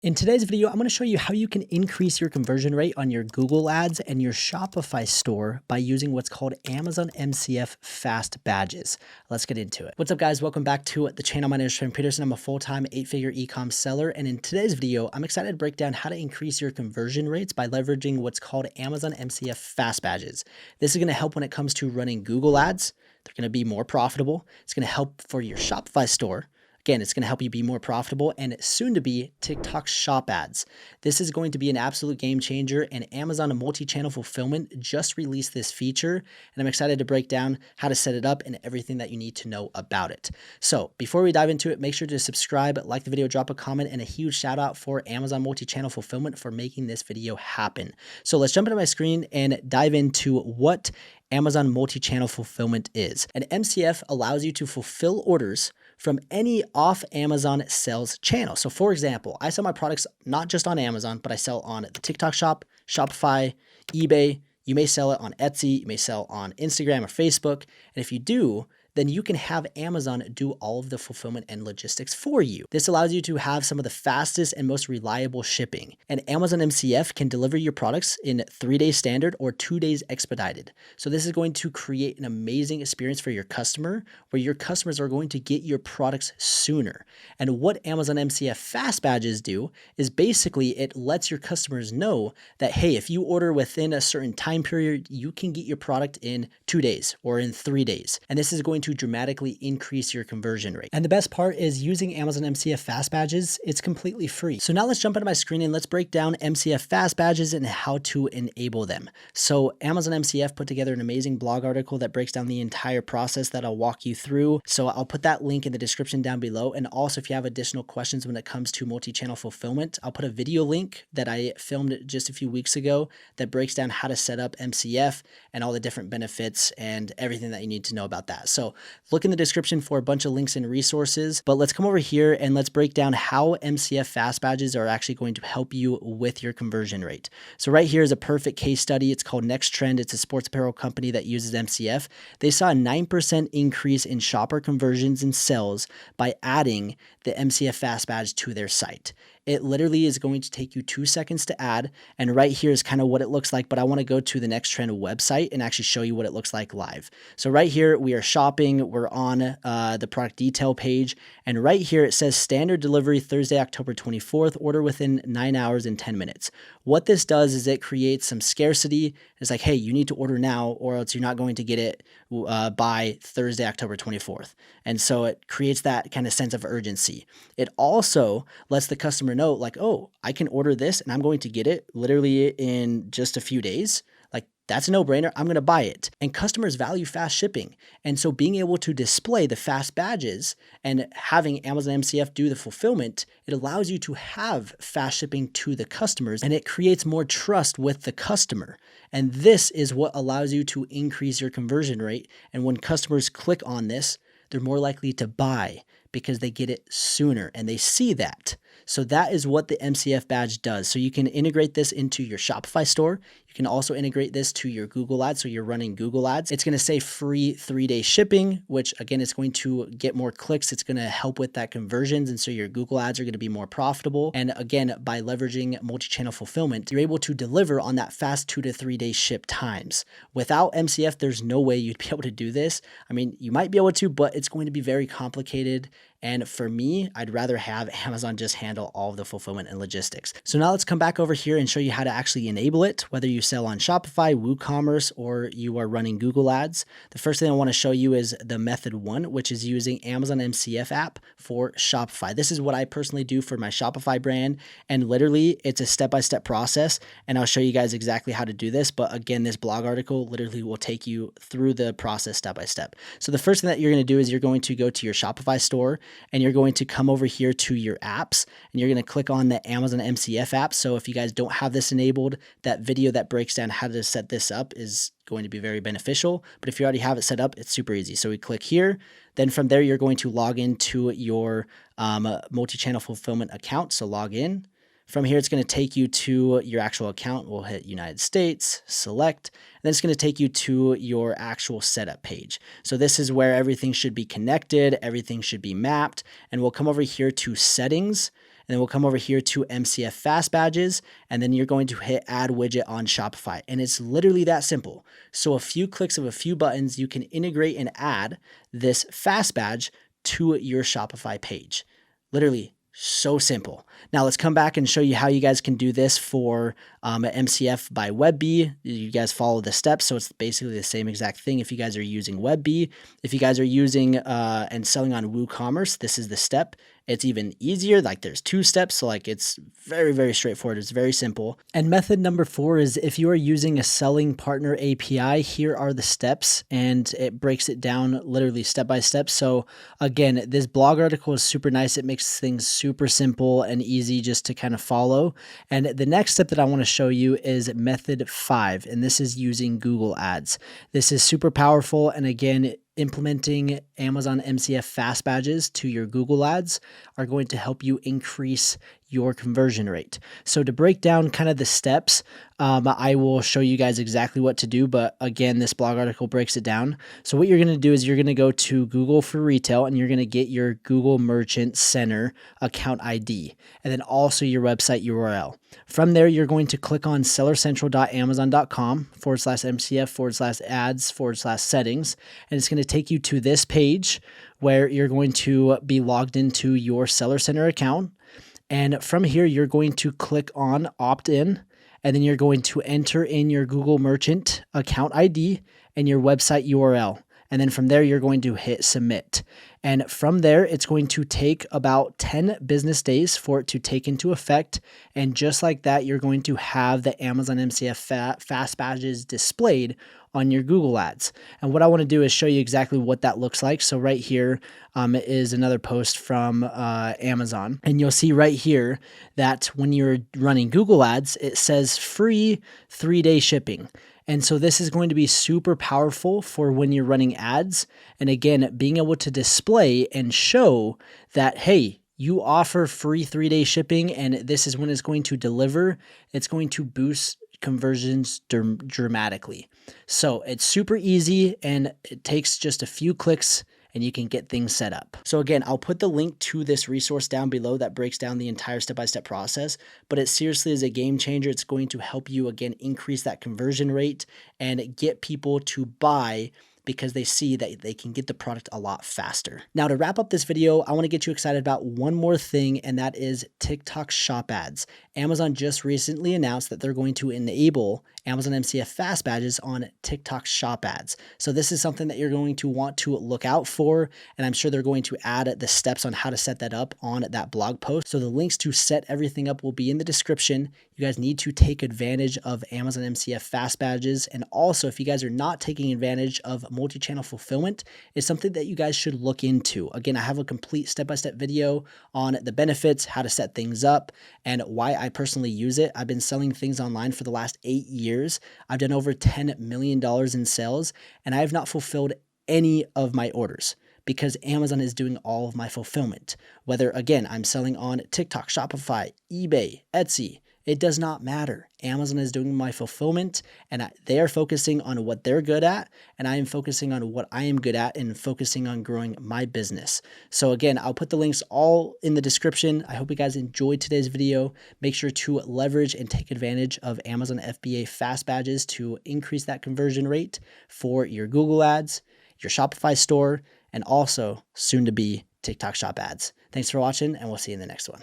In today's video, I'm going to show you how you can increase your conversion rate on your Google Ads and your Shopify store by using what's called Amazon MCF Fast Badges. Let's get into it. What's up, guys? Welcome back to the channel. My name is Trent Peterson. I'm a full-time 8-figure e-com seller. And in today's video, I'm excited to break down how to increase your conversion rates by leveraging what's called Amazon MCF Fast Badges. This is going to help when it comes to running Google Ads. They're going to be more profitable. It's going to help for your Shopify store. Again, it's going to help you be more profitable, and soon to be Tik Tok Shop Ads. This is going to be an absolute game changer, and Amazon multi-channel fulfillment just released this feature, and I'm excited to break down how to set it up and everything that you need to know about it. So before we dive into it, make sure to subscribe, like the video, drop a comment, and a huge shout out for Amazon multi-channel fulfillment for making this video happen. So let's jump into my screen and dive into what Amazon multi-channel fulfillment is. An MCF allows you to fulfill orders from any off Amazon sales channel. So for example, I sell my products not just on Amazon, but I sell on the TikTok shop, Shopify, eBay. You may sell it on Etsy, you may sell on Instagram or Facebook. And if you do, then you can have Amazon do all of the fulfillment and logistics for you. This allows you to have some of the fastest and most reliable shipping. And Amazon MCF can deliver your products in 3 days standard or 2 days expedited. So this is going to create an amazing experience for your customer, where your customers are going to get your products sooner. And what Amazon MCF Fast Badges do is basically it lets your customers know that, hey, if you order within a certain time period, you can get your product in 2 days or in 3 days. And this is going to dramatically increase your conversion rate. And the best part is using Amazon MCF Fast Badges, it's completely free. So now let's jump into my screen and let's break down MCF Fast Badges and how to enable them. So Amazon MCF put together an amazing blog article that breaks down the entire process that I'll walk you through. So I'll put that link in the description down below. And also if you have additional questions when it comes to multi-channel fulfillment, I'll put a video link that I filmed just a few weeks ago that breaks down how to set up MCF and all the different benefits and everything that you need to know about that. So look in the description for a bunch of links and resources, but let's come over here and let's break down how MCF Fast Badges are actually going to help you with your conversion rate. So right here is a perfect case study. It's called Next Trend. It's a sports apparel company that uses MCF. They saw a 9% increase in shopper conversions and sales by adding the MCF Fast Badge to their site. It literally is going to take you 2 seconds to add. And right here is kind of what it looks like, but I want to go to the Next Trend website and actually show you what it looks like live. So right here, we are shopping. We're on the product detail page. And right here, it says standard delivery Thursday, October 24th, order within 9 hours and 10 minutes. What this does is it creates some scarcity. It's like, hey, you need to order now or else you're not going to get it by Thursday, October 24th. And so it creates that kind of sense of urgency. It also lets the customer know like, oh, I can order this and I'm going to get it literally in just a few days. Like, that's a no-brainer. I'm going to buy it. And customers value fast shipping. And so being able to display the fast badges and having Amazon MCF do the fulfillment, it allows you to have fast shipping to the customers, and it creates more trust with the customer. And this is what allows you to increase your conversion rate. And when customers click on this, they're more likely to buy because they get it sooner and they see that. So that is what the MCF badge does. So you can integrate this into your Shopify store. You can also integrate this to your Google Ads. So you're running Google Ads. It's going to say free 3-day shipping, which again, it's going to get more clicks. It's going to help with that conversions. And so your Google Ads are going to be more profitable. And again, by leveraging multi-channel fulfillment, you're able to deliver on that fast 2 to 3 day ship times. Without MCF, there's no way you'd be able to do this. I mean, you might be able to, but it's going to be very complicated. And for me, I'd rather have Amazon just handle all of the fulfillment and logistics. So now let's come back over here and show you how to actually enable it, whether you sell on Shopify, WooCommerce, or you are running Google Ads. The first thing I want to show you is the method 1, which is using Amazon MCF app for Shopify. This is what I personally do for my Shopify brand. And literally it's a step-by-step process. And I'll show you guys exactly how to do this. But again, this blog article literally will take you through the process step-by-step. So the first thing that you're going to do is you're going to go to your Shopify store and you're going to come over here to your apps and you're going to click on the Amazon MCF app. So if you guys don't have this enabled, that video that breaks down how to set this up is going to be very beneficial. But if you already have it set up, it's super easy. So we click here. Then from there, you're going to log into your multi-channel fulfillment account. So log in. From here, it's going to take you to your actual account. We'll hit United States, select, and then it's going to take you to your actual setup page. So this is where everything should be connected, everything should be mapped, and we'll come over here to settings, then we'll come over here to MCF Fast Badges, and then you're going to hit Add Widget on Shopify. And it's literally that simple. So a few clicks of a few buttons, you can integrate and add this Fast Badge to your Shopify page. Literally so simple. Now let's come back and show you how you guys can do this for MCF by WebB. You guys follow the steps, so it's basically the same exact thing if you guys are using WebB. If you guys are using and selling on WooCommerce, this is the step. It's even easier, like there's 2 steps, so like it's very, very straightforward. It's very simple. And method number 4 is if you are using a selling partner API, here are the steps, and it breaks it down literally step by step. So again, this blog article is super nice. It makes things super simple and easy just to kind of follow. And the next step that I want to show you is method 5, and this is using Google Ads. This is super powerful, and again, implementing Amazon MCF Fast Badges to your Google Ads are going to help you increase your conversion rate. So to break down kind of the steps, I will show you guys exactly what to do, but again, this blog article breaks it down. So what you're going to do is you're going to go to Google for Retail, and you're going to get your Google Merchant Center account ID, and then also your website URL. From there, you're going to click on sellercentral.amazon.com/MCF/ads/settings, and it's going to take you to this page where you're going to be logged into your Seller Center account. And from here, you're going to click on opt in, and then you're going to enter in your Google Merchant account ID and your website URL. And then from there, you're going to hit submit. And from there, it's going to take about 10 business days for it to take into effect. And just like that, you're going to have the Amazon MCF Fast Badges displayed on your Google Ads. And what I want to do is show you exactly what that looks like. So right here is another post from Amazon. And you'll see right here that when you're running Google Ads, it says free 3-day shipping. And so this is going to be super powerful for when you're running ads. And again, being able to display and show that, hey, you offer free 3-day shipping, and this is when it's going to deliver. It's going to boost conversions dramatically. So it's super easy, and it takes just a few clicks and you can get things set up. So again, I'll put the link to this resource down below that breaks down the entire step-by-step process, but it seriously is a game changer. It's going to help you, again, increase that conversion rate and get people to buy because they see that they can get the product a lot faster. Now, to wrap up this video, I want to get you excited about one more thing, and that is TikTok Shop Ads. Amazon just recently announced that they're going to enable Amazon MCF Fast Badges on TikTok Shop Ads. So this is something that you're going to want to look out for, and I'm sure they're going to add the steps on how to set that up on that blog post. So the links to set everything up will be in the description. You guys need to take advantage of Amazon MCF Fast Badges, and also if you guys are not taking advantage of multi-channel fulfillment, it's something that you guys should look into. Again, I have a complete step-by-step video on the benefits, how to set things up, and why I personally use it. I've been selling things online for the last 8 years. I've done over $10 million in sales, and I have not fulfilled any of my orders because Amazon is doing all of my fulfillment. Whether, again, I'm selling on TikTok, Shopify, eBay, Etsy, it does not matter. Amazon is doing my fulfillment, and they are focusing on what they're good at, and I am focusing on what I am good at and focusing on growing my business. So again, I'll put the links all in the description. I hope you guys enjoyed today's video. Make sure to leverage and take advantage of Amazon FBA Fast Badges to increase that conversion rate for your Google Ads, your Shopify store, and also soon to be TikTok Shop Ads. Thanks for watching, and we'll see you in the next one.